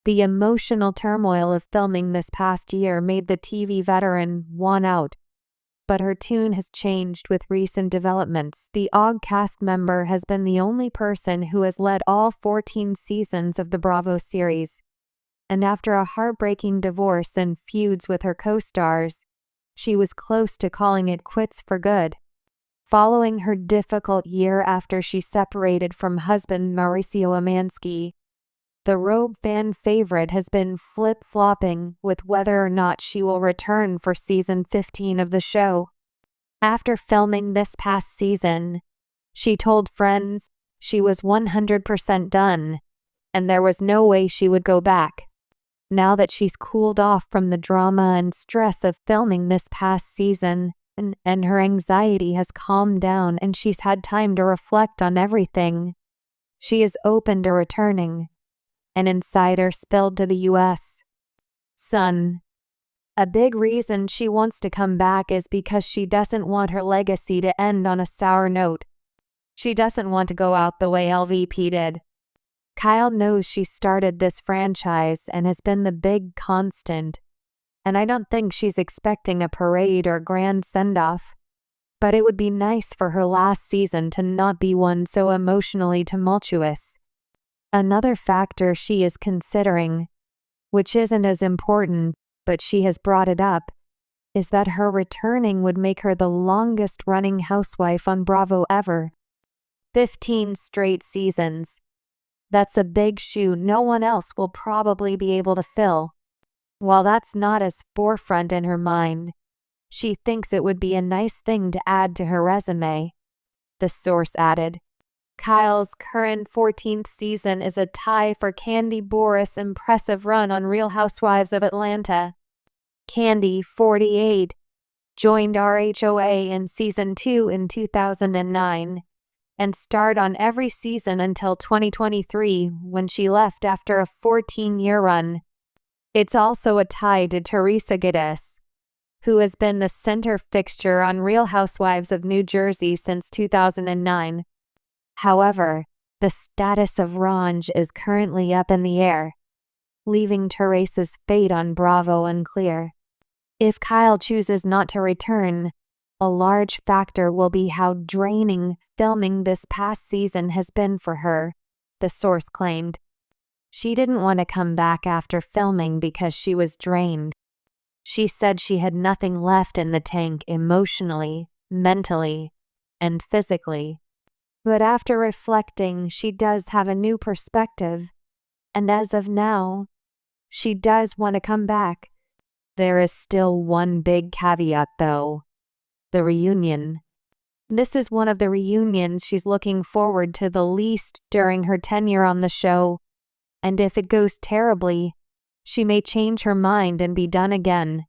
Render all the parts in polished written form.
The emotional turmoil of filming this past year made the TV veteran worn out. But her tune has changed with recent developments. The RHOBH cast member has been the only person who has led all 14 seasons of the Bravo series. And after a heartbreaking divorce and feuds with her co-stars, she was close to calling it quits for good. Following her difficult year after she separated from husband Mauricio Amansky, the RHOBH fan favorite has been flip-flopping with whether or not she will return for season 15 of the show. After filming this past season, she told friends she was 100% done, and there was no way she would go back. Now that she's cooled off from the drama and stress of filming this past season, and her anxiety has calmed down and she's had time to reflect on everything, she is open to returning. An insider spilled to the U.S. Sun. A big reason she wants to come back is because she doesn't want her legacy to end on a sour note. She doesn't want to go out the way LVP did. Kyle knows she started this franchise and has been the big constant, and I don't think she's expecting a parade or grand send-off. But it would be nice for her last season to not be one so emotionally tumultuous. Another factor she is considering, which isn't as important, but she has brought it up, is that her returning would make her the longest-running housewife on Bravo ever. 15 straight seasons. That's a big shoe no one else will probably be able to fill. While that's not as forefront in her mind, she thinks it would be a nice thing to add to her resume. The source added, Kyle's current 14th season is a tie for Kandi Burruss' impressive run on Real Housewives of Atlanta. Kandi, 48, joined RHOA in Season 2 in 2009 and starred on every season until 2023 when she left after a 14-year run. It's also a tie to Teresa Giudice, who has been the center fixture on Real Housewives of New Jersey since 2009. However, the status of RHOBH is currently up in the air, leaving Teresa's fate on Bravo unclear. If Kyle chooses not to return, a large factor will be how draining filming this past season has been for her, the source claimed. She didn't want to come back after filming because she was drained. She said she had nothing left in the tank emotionally, mentally, and physically. But after reflecting, she does have a new perspective, and as of now, she does want to come back. There is still one big caveat though: the reunion. This is one of the reunions she's looking forward to the least during her tenure on the show, and if it goes terribly, she may change her mind and be done again.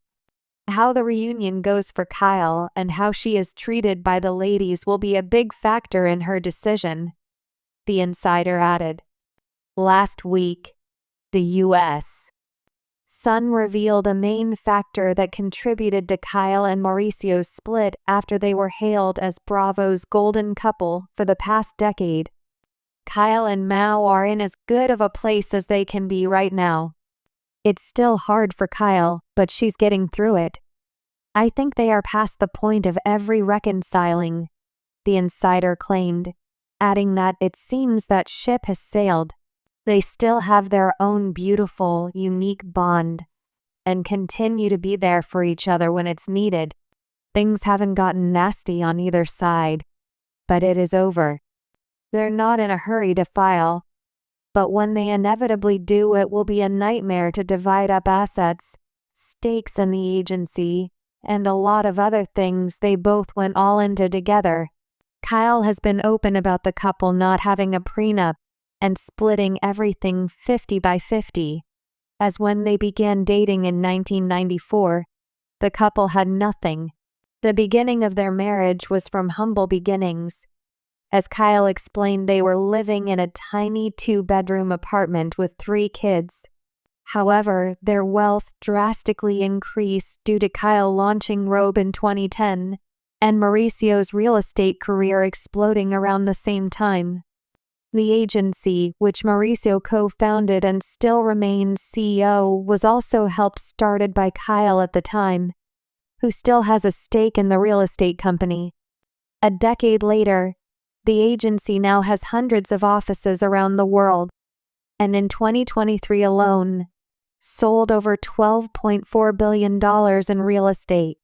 How the reunion goes for Kyle and how she is treated by the ladies will be a big factor in her decision, the insider added. Last week, the U.S. Sun revealed a main factor that contributed to Kyle and Mauricio's split after they were hailed as Bravo's golden couple for the past decade. Kyle and Mau are in as good of a place as they can be right now. It's still hard for Kyle, but she's getting through it. I think they are past the point of every reconciling, the insider claimed, adding that it seems that ship has sailed. They still have their own beautiful, unique bond, and continue to be there for each other when it's needed. Things haven't gotten nasty on either side, but it is over. They're not in a hurry to file, but when they inevitably do, it will be a nightmare to divide up assets, stakes in the agency, and a lot of other things they both went all into together. Kyle has been open about the couple not having a prenup and splitting everything 50-50, as when they began dating in 1994, the couple had nothing. The beginning of their marriage was from humble beginnings. As Kyle explained, they were living in a tiny 2-bedroom apartment with 3 kids. However, their wealth drastically increased due to Kyle launching RHOBH in 2010 and Mauricio's real estate career exploding around the same time. The agency, which Mauricio co-founded and still remains CEO, was also helped started by Kyle at the time, who still has a stake in the real estate company. A decade later, the agency now has hundreds of offices around the world, and in 2023 alone, sold over $12.4 billion in real estate.